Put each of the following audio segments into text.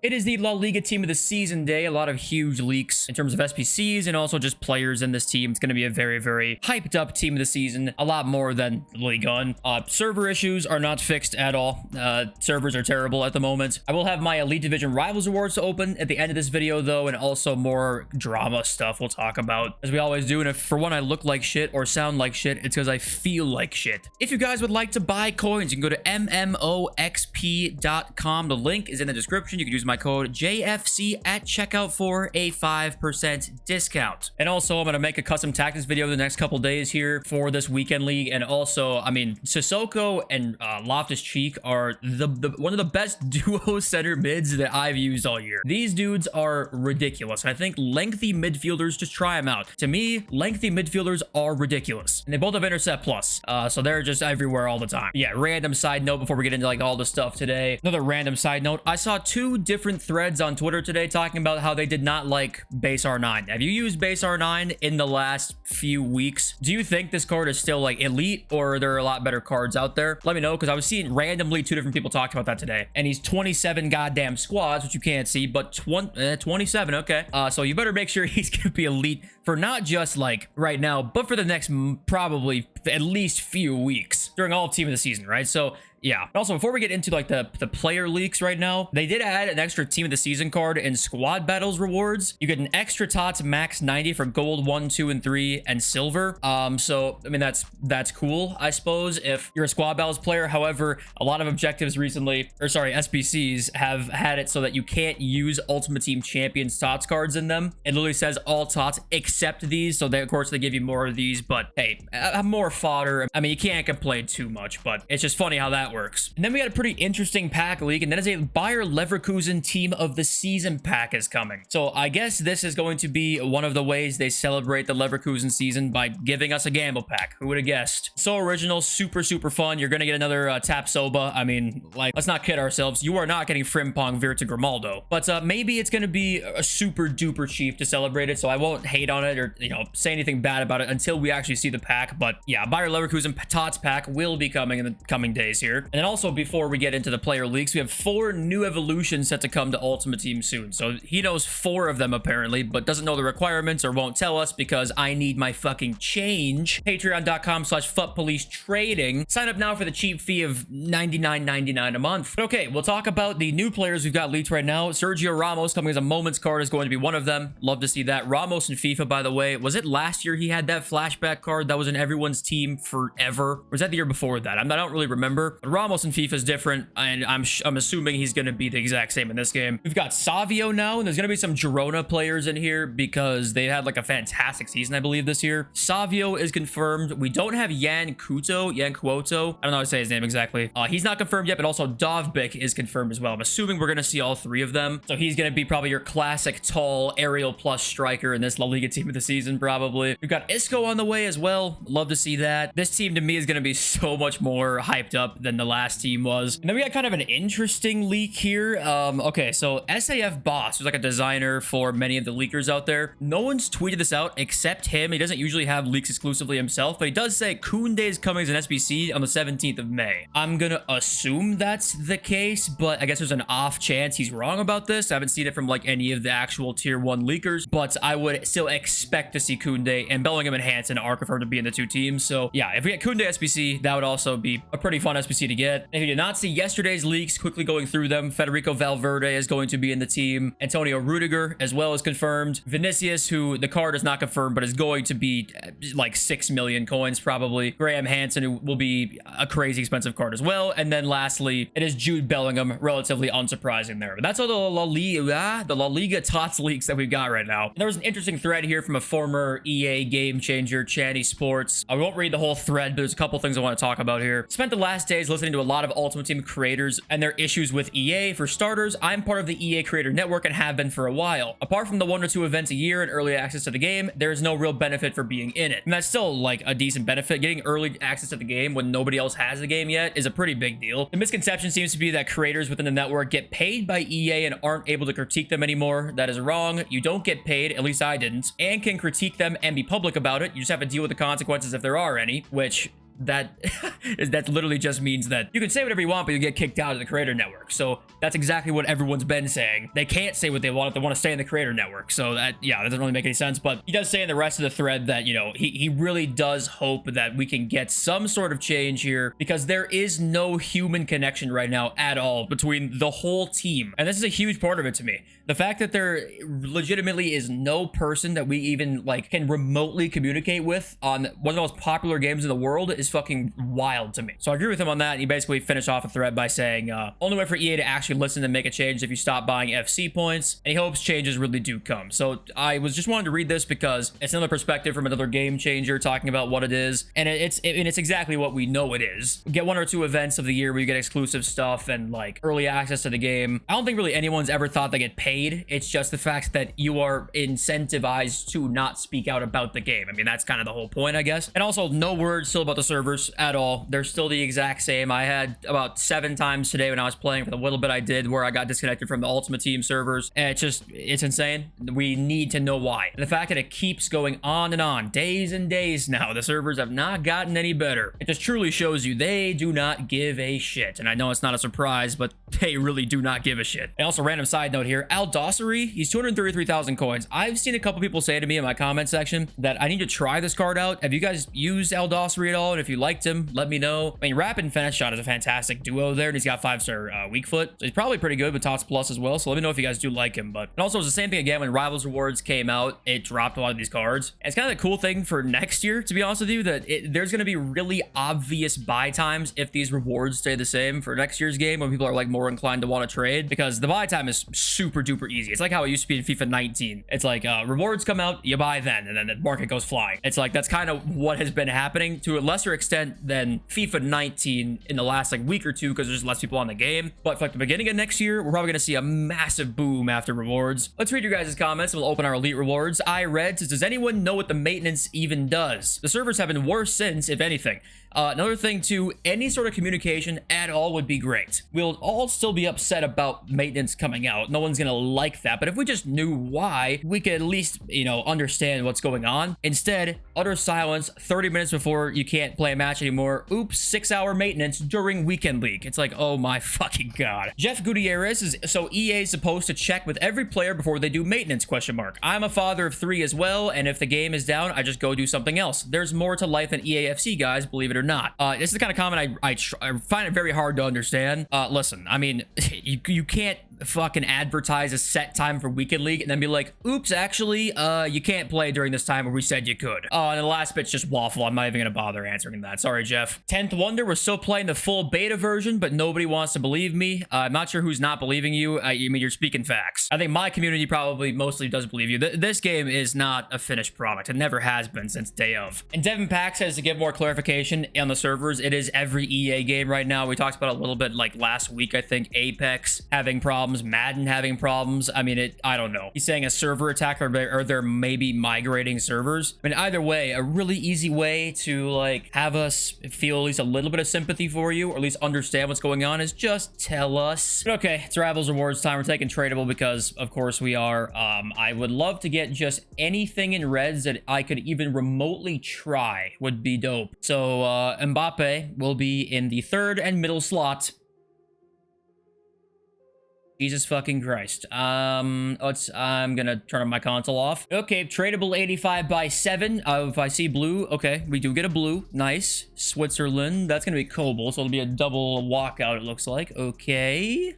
It is the La Liga team of the season day. A lot of huge leaks in terms of SPCs and also just players in this team. It's going to be a very, very hyped up team of the season. A lot more than Liga. Server issues are not fixed at all. Servers are terrible at the moment. I will have my Elite Division Rivals Awards to open at the end of this video, though, and also more drama stuff we'll talk about, as we always do. And if for one I look like shit or sound like shit, it's because I feel like shit. If you guys would like to buy coins, you can go to mmoxp.com. The link is in the description. You can use my code JFC at checkout for a 5% discount. And also, I'm going to make a custom tactics video the next couple days here for this weekend league. And also, I mean, Sissoko and Loftus-Cheek are one of the best duo center mids that I've used all year. These dudes are ridiculous. I think lengthy midfielders, just try them out. To me, lengthy midfielders are ridiculous. And they both have intercept plus. So they're just everywhere all the time. Yeah, random side note before we get into like all the stuff today. Another random side note. I saw two different threads on Twitter today talking about how they did not like base R9. Have you used base R9 in the last few weeks? Do you think this card is still like elite, or are there a lot better cards out there? Let me know, because I was seeing randomly two different people talking about that today. And he's 27 goddamn squads, which you can't see, but 27, okay. So you better make sure he's gonna be elite for not just like right now, but for the next probably at least few weeks during all of team of the season, right? So yeah. Also, before we get into like the player leaks right now, they did add an extra team of the season card in squad battles rewards. You get an extra TOTS max 90 for gold 1, 2, and 3 and silver. So I mean that's cool, I suppose, if you're a squad battles player. However, a lot of objectives recently, or sorry, SBCs have had it so that you can't use Ultimate Team Champions TOTS cards in them. It literally says all TOTS except these. So they, of course, they give you more of these, but hey, more fodder. I mean, you can't complain too much, but it's just funny how that works. And then we had a pretty interesting pack leak, and that is a Bayer Leverkusen team of the season pack is coming. So I guess this is going to be one of the ways they celebrate the Leverkusen season by giving us a gamble pack. Who would have guessed? So original, super fun. You're gonna get another Tap Soba. I mean, like, let's not kid ourselves. You are not getting Frimpong, Virta, Grimaldo, but maybe it's gonna be a super duper cheap to celebrate it. So I won't hate on it or, you know, say anything bad about it until we actually see the pack. But yeah, Bayer Leverkusen TOTS pack will be coming in the coming days here. And then also, before we get into the player leaks, we have 4 new evolutions set to come to Ultimate Team soon. So he knows 4 of them apparently, but doesn't know the requirements or won't tell us because I need my fucking change. Patreon.com/FutPoliceTrading. Sign up now for the cheap fee of $99.99 a month. But okay, we'll talk about the new players we've got leaked right now. Sergio Ramos coming as a moments card is going to be one of them. Love to see that. Ramos in FIFA, by the way. Was it last year he had that flashback card that was in everyone's team forever? Or was that the year before that? I don't really remember. But Ramos in FIFA is different, and I'm assuming he's going to be the exact same in this game. We've got Savio now, and there's going to be some Girona players in here because they had like a fantastic season, I believe, this year. Savio is confirmed. We don't have Yan Kuoto. I don't know how to say his name exactly. He's not confirmed yet, but also Dovbyk is confirmed as well. I'm assuming we're going to see all 3 of them. So he's going to be probably your classic tall aerial plus striker in this La Liga team of the season, probably. We've got Isco on the way as well. Love to see that. This team to me is going to be so much more hyped up than the last team was. And then we got kind of an interesting leak here. Okay, so SAF Boss, who's like a designer for many of the leakers out there. No one's tweeted this out except him. He doesn't usually have leaks exclusively himself, but he does say Koundé is coming as an SBC on the 17th of May. I'm gonna assume that's the case, but I guess there's an off chance he's wrong about this. I haven't seen it from like any of the actual tier 1 leakers, but I would still expect to see Koundé, and Bellingham and Hansen are confirmed to be in the 2 teams. So yeah, if we get Koundé SBC, that would also be a pretty fun SBC to get. If you did not see yesterday's leaks, quickly going through them, Federico Valverde is going to be in the team. Antonio Rudiger as well is confirmed. Vinicius, who the card is not confirmed, but is going to be like 6 million coins probably. Graham Hansen, who will be a crazy expensive card as well. And then lastly, it is Jude Bellingham, relatively unsurprising there. But that's all the La Liga TOTS leaks that we've got right now. And there was an interesting thread here from a former EA game changer, Channy Sports. I won't read the whole thread, but there's a couple things I want to talk about here. Spent the last days listening to a lot of Ultimate Team creators and their issues with EA. For starters, I'm part of the EA creator network and have been for a while. Apart from the 1 or 2 events a year and early access to the game, there is no real benefit for being in it. And that's still like a decent benefit. Getting early access to the game when nobody else has the game yet is a pretty big deal. The misconception seems to be that creators within the network get paid by EA and aren't able to critique them anymore. That is wrong. You don't get paid, at least I didn't, and can critique them and be public about it. You just have to deal with the consequences if there are any, which that that literally just means that you can say whatever you want, but you get kicked out of the creator network. So that's exactly what everyone's been saying. They can't say what they want if they want to stay in the creator network. So that, yeah, that doesn't really make any sense. But he does say in the rest of the thread that, you know, he really does hope that we can get some sort of change here, because there is no human connection right now at all between the whole team. And this is a huge part of it to me. The fact that there legitimately is no person that we even like can remotely communicate with on one of the most popular games in the world is fucking wild to me. So I agree with him on that. And he basically finished off a thread by saying, only way for EA to actually listen and make a change is if you stop buying FC points. And he hopes changes really do come. So I was just wanted to read this because it's another perspective from another game changer talking about what it is. And it's exactly what we know it is. Get 1 or 2 events of the year where you get exclusive stuff and like early access to the game. I don't think really anyone's ever thought they get paid. It's just the fact that you are incentivized to not speak out about the game. I mean, that's kind of the whole point, I guess. And also, no word still about the servers at all. They're still the exact same. I had about 7 times today when I was playing for the little bit I did where I got disconnected from the Ultimate Team servers. And it's insane. We need to know why. And the fact that it keeps going on and on, days and days now, the servers have not gotten any better. It just truly shows you they do not give a shit. And I know it's not a surprise, but they really do not give a shit. And also, random side note here, Aldossery, he's 233,000 coins. I've seen a couple people say to me in my comment section that I need to try this card out. Have you guys used Aldossery at all? And if you liked him, let me know. I mean, Rapid and Finish Shot is a fantastic duo there, and he's got 5-star weak foot. So he's probably pretty good with TOTS Plus as well. So let me know if you guys do like him. But and also, it's the same thing again when Rivals Rewards came out. It dropped a lot of these cards. And it's kind of the cool thing for next year, to be honest with you, that there's going to be really obvious buy times if these rewards stay the same for next year's game when people are like more inclined to want to trade, because the buy time is super duper easy. It's like how it used to be in FIFA 19. It's like rewards come out, you buy then, and then the market goes flying. It's like that's kind of what has been happening to a lesser extent than FIFA 19 in the last like week or two, because there's less people on the game. But for like the beginning of next year, we're probably going to see a massive boom after rewards. Let's read your guys' comments and we'll open our elite rewards. I read says, does anyone know what the maintenance even does? The servers have been worse since, if anything. Another thing too, any sort of communication at all would be great. We'll all still be upset about maintenance coming out. No one's gonna like that, but if we just knew why, we could at least, you know, understand what's going on. Instead, utter silence 30 minutes before you can't play a match anymore. Oops, 6-hour maintenance during Weekend League. It's like, oh my fucking god. Jeff Gutierrez is, so EA is supposed to check with every player before they do maintenance, question mark. I'm a father of 3 as well, and if the game is down, I just go do something else. There's more to life than EAFC, guys, believe it or not. This is the kind of comment I find it very hard to understand. Listen, I mean, you can't fucking advertise a set time for Weekend League and then be like, oops, actually, you can't play during this time where we said you could. And the last bit's just waffle. I'm not even gonna bother answering that. Sorry, Jeff. 10th Wonder, we're still playing the full beta version, but nobody wants to believe me. I'm not sure who's not believing you. I mean, you're speaking facts. I think my community probably mostly does believe you. This game is not a finished product. It never has been since day of. And Devin Pack says to give more clarification on the servers, it is every EA game right now. We talked about it a little bit like last week, I think. Apex having problems, Madden having problems. I mean, I don't know. He's saying a server attack, or they're maybe migrating servers. I mean, either way, a really easy way to like have us feel at least a little bit of sympathy for you, or at least understand what's going on, is just tell us. But okay, it's Rivals Rewards time. We're taking tradable because of course we are. I would love to get just anything in reds that I could even remotely try. Would be dope. So Mbappe will be in the 3rd and middle slot. Jesus fucking Christ. I'm gonna turn my console off. Okay, tradable 85 by 7. If I see blue, okay, we do get a blue. Nice. Switzerland, that's gonna be Kobo, so it'll be a double walkout, it looks like. Okay.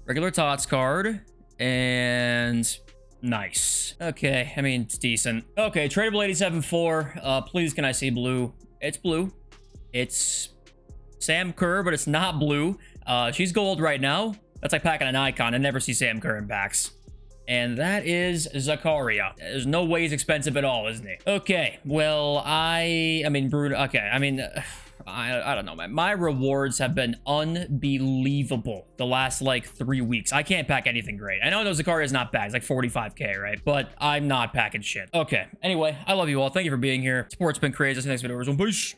Regular TOTS card. And nice. Okay, I mean, it's decent. Okay, tradable 87-4. Please, can I see blue? It's blue. It's Sam Kerr, but it's not blue. She's gold right now. That's like packing an icon. I never see Sam Kerr in packs. And that is Zakaria. There's no way he's expensive at all, isn't he? Okay, well, I mean, Bruno, okay, I mean, I don't know, man. My rewards have been unbelievable the last, like, 3 weeks. I can't pack anything great. I know Zakaria is not bad. It's like 45k, right? But I'm not packing shit. Okay, anyway, I love you all. Thank you for being here. Support's been crazy. See you next video, everyone. Peace.